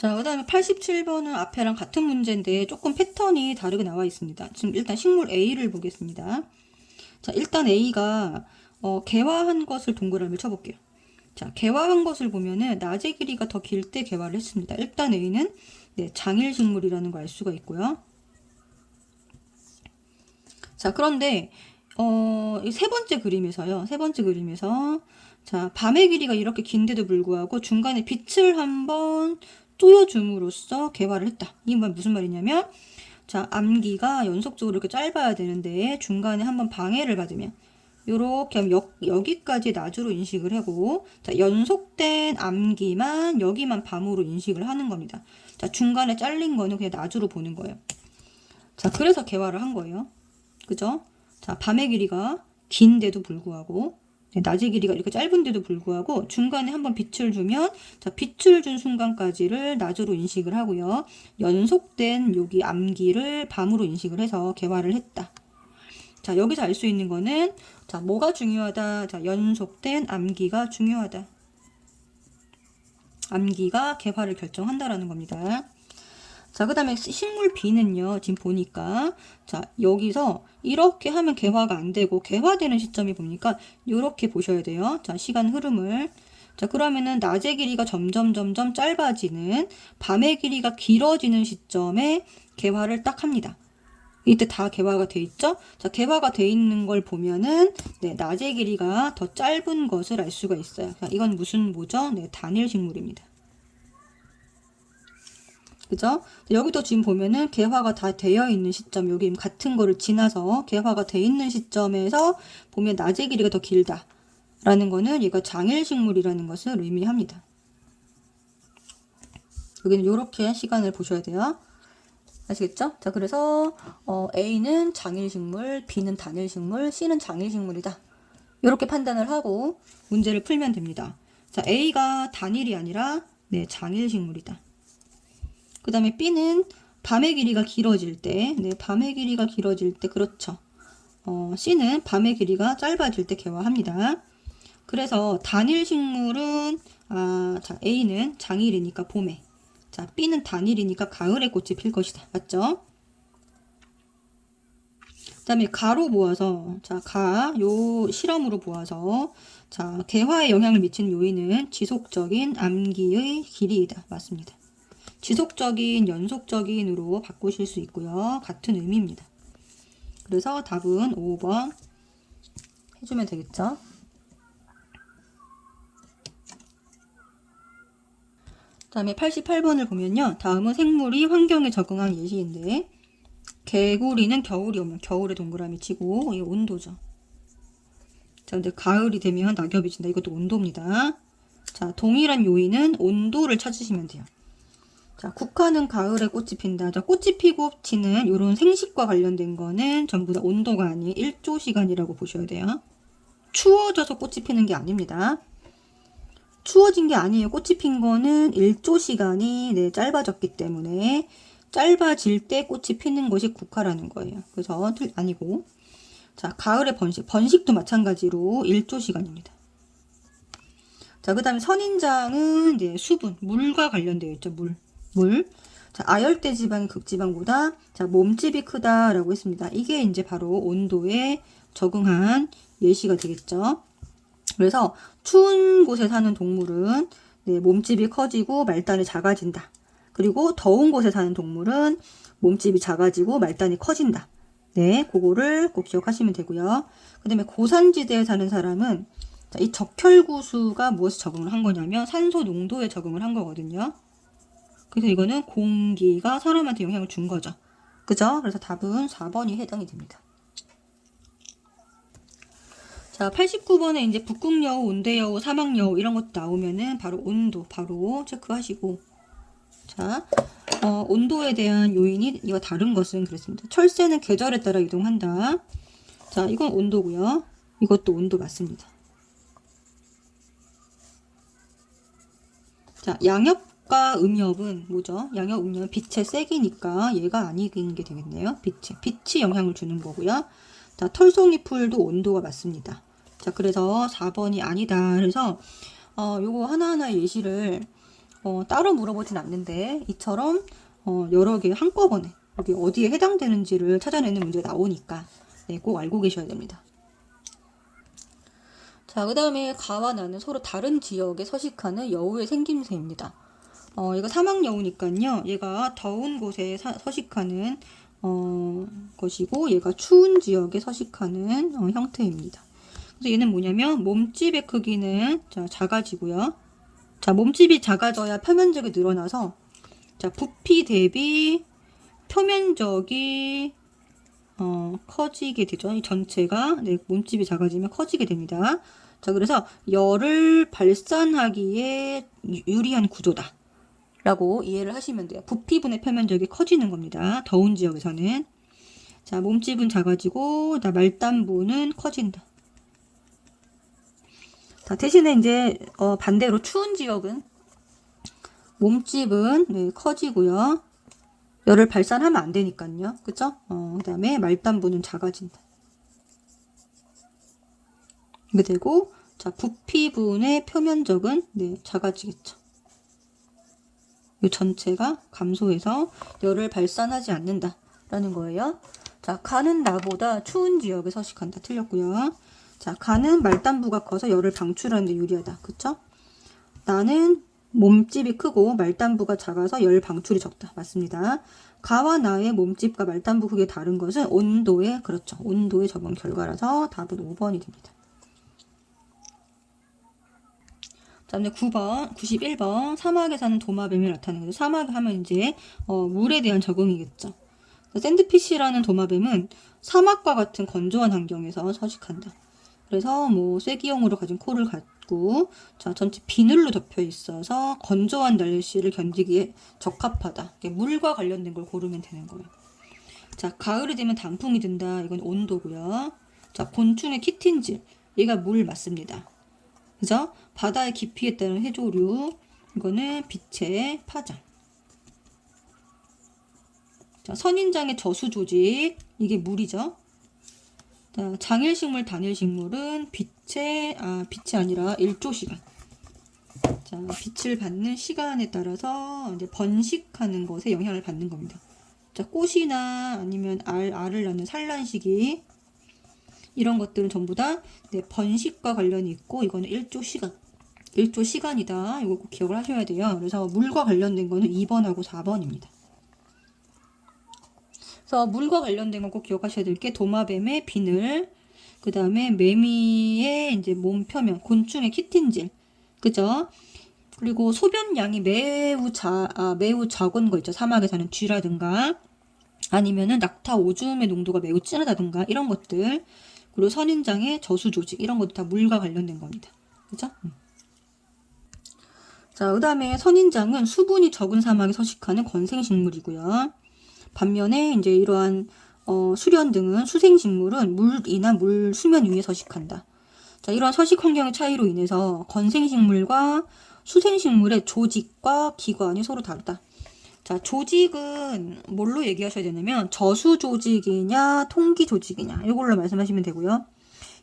자, 그 다음에 87번은 앞에랑 같은 문제인데 조금 패턴이 다르게 나와 있습니다. 지금 일단 식물 A를 보겠습니다. 자, 일단 A가 개화한 것을 동그라미를 쳐볼게요. 자, 개화한 것을 보면은 낮의 길이가 더 길 때 개화를 했습니다. 일단 A는 네, 장일식물이라는 걸 알 수가 있고요. 자, 그런데 세 번째 그림에서요. 세 번째 그림에서 자, 밤의 길이가 이렇게 긴데도 불구하고 중간에 빛을 한번 쪼여줌으로써 개화를 했다. 이 말 무슨 말이냐면 자, 암기가 연속적으로 이렇게 짧아야 되는데 중간에 한번 방해를 받으면 요렇게 하면 여기까지 낮으로 인식을 하고 자, 연속된 암기만 여기만 밤으로 인식을 하는 겁니다. 자, 중간에 잘린 거는 그냥 낮으로 보는 거예요. 자, 그래서 개화를 한 거예요. 그죠? 자, 밤의 길이가 긴데도 불구하고 낮의 길이가 이렇게 짧은데도 불구하고 중간에 한번 빛을 주면 자, 빛을 준 순간까지를 낮으로 인식을 하고요. 연속된 여기 암기를 밤으로 인식을 해서 개화를 했다. 자, 여기서 알 수 있는 거는 자, 뭐가 중요하다? 자, 연속된 암기가 중요하다. 암기가 개화를 결정한다라는 겁니다. 자, 그 다음에 식물 B는요, 지금 보니까, 자, 여기서 이렇게 하면 개화가 안 되고, 개화되는 시점이 보니까, 이렇게 보셔야 돼요. 자, 시간 흐름을. 자, 그러면은 낮의 길이가 점점 짧아지는, 밤의 길이가 길어지는 시점에 개화를 딱 합니다. 이때 다 개화가 돼 있죠? 자, 개화가 돼 있는 걸 보면은, 네, 낮의 길이가 더 짧은 것을 알 수가 있어요. 자, 이건 뭐죠? 네, 단일 식물입니다. 그죠? 여기도 지금 보면은 개화가 다 되어 있는 시점, 여기 같은 거를 지나서 개화가 돼 있는 시점에서 보면 낮의 길이가 더 길다. 라는 거는 얘가 장일식물이라는 것을 의미합니다. 여기는 이렇게 시간을 보셔야 돼요. 아시겠죠? 자, 그래서 A는 장일식물, B는 단일식물, C는 장일식물이다. 이렇게 판단을 하고 문제를 풀면 됩니다. 자, A가 단일이 아니라 네, 장일식물이다. 그 다음에 B는 밤의 길이가 길어질 때, 네, 밤의 길이가 길어질 때, 그렇죠. C는 밤의 길이가 짧아질 때 개화합니다. 그래서 단일 식물은, 자, A는 장일이니까 봄에, 자, B는 단일이니까 가을에 꽃이 필 것이다. 맞죠? 그 다음에 가로 모아서, 자, 요 실험으로 보아서, 자, 개화에 영향을 미치는 요인은 지속적인 암기의 길이이다. 맞습니다. 지속적인, 연속적인으로 바꾸실 수 있고요. 같은 의미입니다. 그래서 답은 5번 해주면 되겠죠. 그 다음에 88번을 보면요. 다음은 생물이 환경에 적응한 예시인데 개구리는 겨울이 오면 겨울에 동그라미 치고 이게 온도죠. 자, 근데 가을이 되면 낙엽이 진다. 이것도 온도입니다. 자, 동일한 요인은 온도를 찾으시면 돼요. 자, 국화는 가을에 꽃이 핀다. 자, 꽃이 피고 지는 이런 생식과 관련된 거는 전부 다 온도가 아닌 일조 시간이라고 보셔야 돼요. 추워져서 꽃이 피는 게 아닙니다. 추워진 게 아니에요. 꽃이 핀 거는 일조 시간이 네, 짧아졌기 때문에 짧아질 때 꽃이 피는 것이 국화라는 거예요. 그래서 아니고 자, 가을의 번식도 마찬가지로 일조 시간입니다. 자, 그 다음에 선인장은 이제 수분, 물과 관련되어 있죠. 물. 자, 아열대 지방이 극지방보다 자, 몸집이 크다라고 했습니다. 이게 이제 바로 온도에 적응한 예시가 되겠죠. 그래서 추운 곳에 사는 동물은 네, 몸집이 커지고 말단이 작아진다. 그리고 더운 곳에 사는 동물은 몸집이 작아지고 말단이 커진다. 네, 그거를 꼭 기억하시면 되고요. 그 다음에 고산지대에 사는 사람은 자, 이 적혈구수가 무엇에 적응을 한 거냐면 산소 농도에 적응을 한 거거든요. 그래서 이거는 공기가 사람한테 영향을 준 거죠. 그죠? 그래서 답은 4번이 해당이 됩니다. 자, 89번에 이제 북극여우, 온대여우, 사막여우 이런 것도 나오면은 바로 온도 바로 체크하시고 자, 온도에 대한 요인이 이와 다른 것은 그랬습니다. 철새는 계절에 따라 이동한다. 자, 이건 온도고요. 이것도 온도 맞습니다. 자, 양엽과 음엽은 뭐죠? 양엽, 음엽은 빛의 세기니까 얘가 아닌 게 되겠네요. 빛이 영향을 주는 거고요. 자, 털송이풀도 온도가 맞습니다. 자, 그래서 4번이 아니다. 그래서 요거 하나하나 예시를 따로 물어보진 않는데 이처럼 여러 개 한꺼번에 여기 어디에 해당되는지를 찾아내는 문제가 나오니까 네, 꼭 알고 계셔야 됩니다. 자, 그 다음에 가와 나는 서로 다른 지역에 서식하는 여우의 생김새입니다. 얘가 사막여우니까요. 얘가 더운 곳에 서식하는 것이고 얘가 추운 지역에 서식하는 형태입니다. 그래서 얘는 뭐냐면 몸집의 크기는 자, 작아지고요. 자, 몸집이 작아져야 표면적이 늘어나서 자, 부피 대비 표면적이 커지게 되죠. 이 전체가 네, 몸집이 작아지면 커지게 됩니다. 자, 그래서 열을 발산하기에 유리한 구조다 라고 이해를 하시면 돼요. 부피분의 표면적이 커지는 겁니다. 더운 지역에서는. 자, 몸집은 작아지고 말단부는 커진다. 자, 대신에 이제 반대로 추운 지역은 몸집은 네, 커지고요. 열을 발산하면 안 되니까요. 그쵸? 그 다음에 말단부는 작아진다. 이게 되고, 자, 부피분의 표면적은 네, 작아지겠죠. 이 전체가 감소해서 열을 발산하지 않는다라는 거예요. 자, 가는 나보다 추운 지역에 서식한다. 틀렸고요. 자, 가는 말단부가 커서 열을 방출하는 데 유리하다. 그쵸? 나는 몸집이 크고 말단부가 작아서 열 방출이 적다. 맞습니다. 가와 나의 몸집과 말단부 크기가 다른 것은 온도에 그렇죠. 온도에 적은 결과라서 답은 5번이 됩니다. 자, 이제 9번, 91번 사막에 사는 도마뱀이 나타나는 거죠. 사막에 하면 이제 물에 대한 적응이겠죠. 샌드피쉬라는 도마뱀은 사막과 같은 건조한 환경에서 서식한다. 그래서 뭐 쐐기형으로 가진 코를 갖고 자, 전체 비늘로 덮여 있어서 건조한 날씨를 견디기에 적합하다. 물과 관련된 걸 고르면 되는 거예요. 자, 가을이 되면 단풍이 든다. 이건 온도고요. 자, 곤충의 키틴질. 얘가 물 맞습니다. 그죠? 바다의 깊이에 따른 해조류. 이거는 빛의 파장. 자, 선인장의 저수 조직. 이게 물이죠. 자, 장일식물, 단일식물은 빛이 아니라 일조시간. 자, 빛을 받는 시간에 따라서 이제 번식하는 것에 영향을 받는 겁니다. 자, 꽃이나 아니면 알을 낳는 산란 시기 이런 것들은 전부 다 네, 번식과 관련이 있고 이거는 일조시간. 일조시간이다. 이거 꼭 기억을 하셔야 돼요. 그래서 물과 관련된 거는 2번하고 4번입니다. 그래서 물과 관련된 건 꼭 기억하셔야 될 게 도마뱀의 비늘, 그 다음에 매미의 이제 몸 표면, 곤충의 키틴질, 그죠? 그리고 소변량이 매우 적은 거 있죠. 사막에 사는 쥐라든가 아니면은 낙타 오줌의 농도가 매우 진하다든가 이런 것들, 그리고 선인장의 저수 조직 이런 것도 다 물과 관련된 겁니다. 그죠? 자, 그 다음에 선인장은 수분이 적은 사막에 서식하는 건생식물이고요. 반면에 이제 이러한 수련 등은 수생식물은 물이나 물 수면 위에 서식한다. 자, 이러한 서식 환경의 차이로 인해서 건생식물과 수생식물의 조직과 기관이 서로 다르다. 자, 조직은 뭘로 얘기하셔야 되냐면 저수 조직이냐 통기 조직이냐 이걸로 말씀하시면 되고요.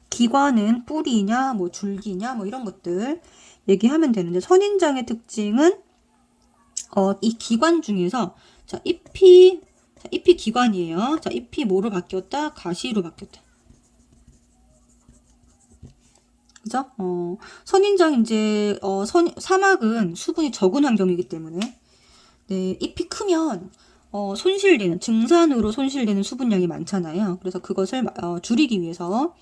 기관은 뿌리냐 뭐 줄기냐 뭐 이런 것들 얘기하면 되는데 선인장의 특징은 이 기관 중에서 자, 잎이 기관이에요. 자, 잎이 뭐로 바뀌었다? 가시로 바뀌었다. 그죠? 선인장 이제 사막은 수분이 적은 환경이기 때문에 네, 잎이 크면 손실되는 증산으로 손실되는 수분량이 많잖아요. 그래서 그것을 줄이기 위해서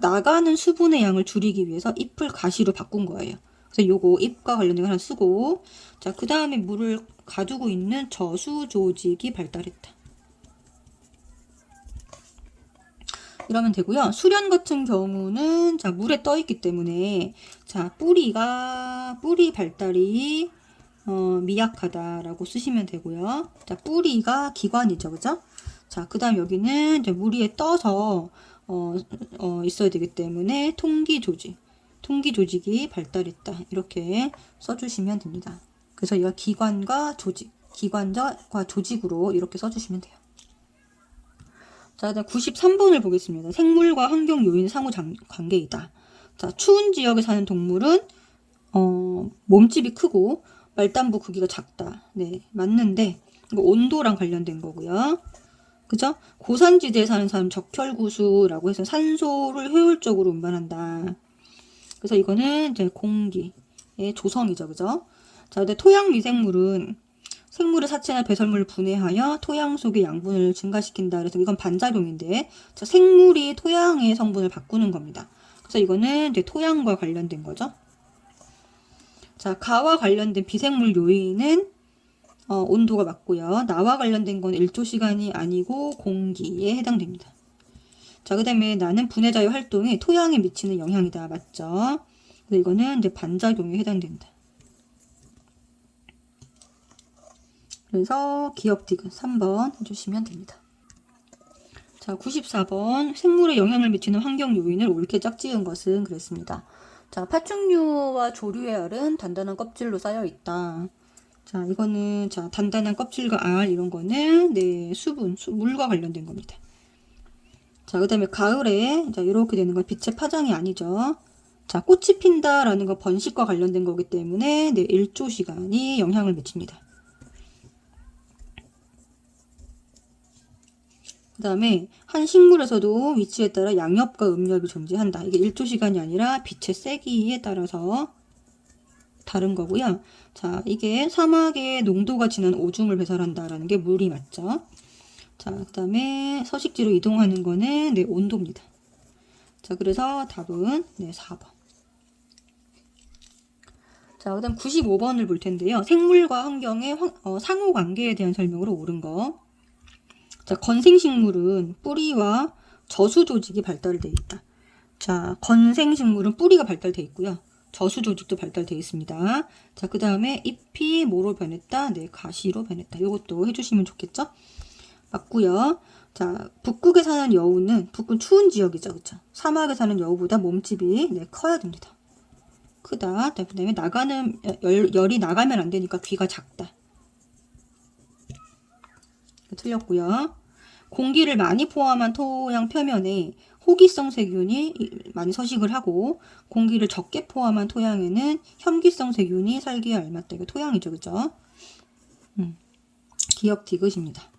나가는 수분의 양을 줄이기 위해서 잎을 가시로 바꾼 거예요. 그래서 요거 잎과 관련된 거 하나 쓰고 자, 그 다음에 물을 가두고 있는 저수 조직이 발달했다. 이러면 되고요. 수련 같은 경우는 자, 물에 떠 있기 때문에 자, 뿌리 발달이 미약하다라고 쓰시면 되고요. 자, 뿌리가 기관이죠. 그죠? 자, 그 다음 여기는 이제 물 위에 떠서 있어야 되기 때문에 통기 조직이 발달했다. 이렇게 써주시면 됩니다. 그래서 이거 기관과 조직으로 이렇게 써주시면 돼요. 자, 93번을 보겠습니다. 생물과 환경 요인 상호 관계이다. 자, 추운 지역에 사는 동물은 몸집이 크고 말단부 크기가 작다. 네, 맞는데 이거 온도랑 관련된 거고요. 그죠? 고산지대에 사는 사람 적혈구수라고 해서 산소를 효율적으로 운반한다. 그래서 이거는 이제 공기의 조성이죠. 그죠? 자, 근데 토양 미생물은 생물의 사체나 배설물을 분해하여 토양 속의 양분을 증가시킨다. 그래서 이건 반작용인데, 자, 생물이 토양의 성분을 바꾸는 겁니다. 그래서 이거는 이제 토양과 관련된 거죠. 자, 가와 관련된 비생물 요인은 온도가 맞고요. 나와 관련된 건 일조시간이 아니고 공기에 해당됩니다. 자, 그 다음에 나는 분해자의 활동이 토양에 미치는 영향이다. 맞죠? 그래서 이거는 이제 반작용에 해당된다. 그래서 기억 디귿 3번 해주시면 됩니다. 자, 94번 생물에 영향을 미치는 환경 요인을 옳게 짝지은 것은 그랬습니다. 자, 파충류와 조류의 알은 단단한 껍질로 쌓여 있다. 자, 이거는 자, 단단한 껍질과 알 이런 거는 네, 수분, 물과 관련된 겁니다. 자, 그다음에 가을에 자, 이렇게 되는 건 빛의 파장이 아니죠. 자, 꽃이 핀다라는 건 번식과 관련된 거기 때문에 네, 일조 시간이 영향을 미칩니다. 그 다음에 한 식물에서도 위치에 따라 양엽과 음엽이 존재한다. 이게 일조 시간이 아니라 빛의 세기에 따라서 다른 거고요. 자, 이게 사막의 농도가 진한 오줌을 배설한다라는 게 물이 맞죠. 자, 그 다음에 서식지로 이동하는 거는 네, 온도입니다. 자, 그래서 답은 네, 4번. 자, 그 다음 95번을 볼 텐데요. 생물과 환경의 상호관계에 대한 설명으로 옳은 거. 자, 건생식물은 뿌리와 저수 조직이 발달되어 있다. 자, 건생식물은 뿌리가 발달되어 있고요. 저수 조직도 발달되어 있습니다. 자, 그 다음에 잎이 뭐로 변했다? 네, 가시로 변했다. 이것도 해주시면 좋겠죠? 맞고요. 자, 북극에 사는 여우는 북극은 추운 지역이죠, 그렇죠? 사막에 사는 여우보다 몸집이 네, 커야 됩니다. 크다. 그 다음에 나가는 열이 나가면 안 되니까 귀가 작다. 틀렸고요. 공기를 많이 포함한 토양 표면에 호기성 세균이 많이 서식을 하고 공기를 적게 포함한 토양에는 혐기성 세균이 살기에 알맞다. 이거 토양이죠, 그죠? 기억 디귿입니다.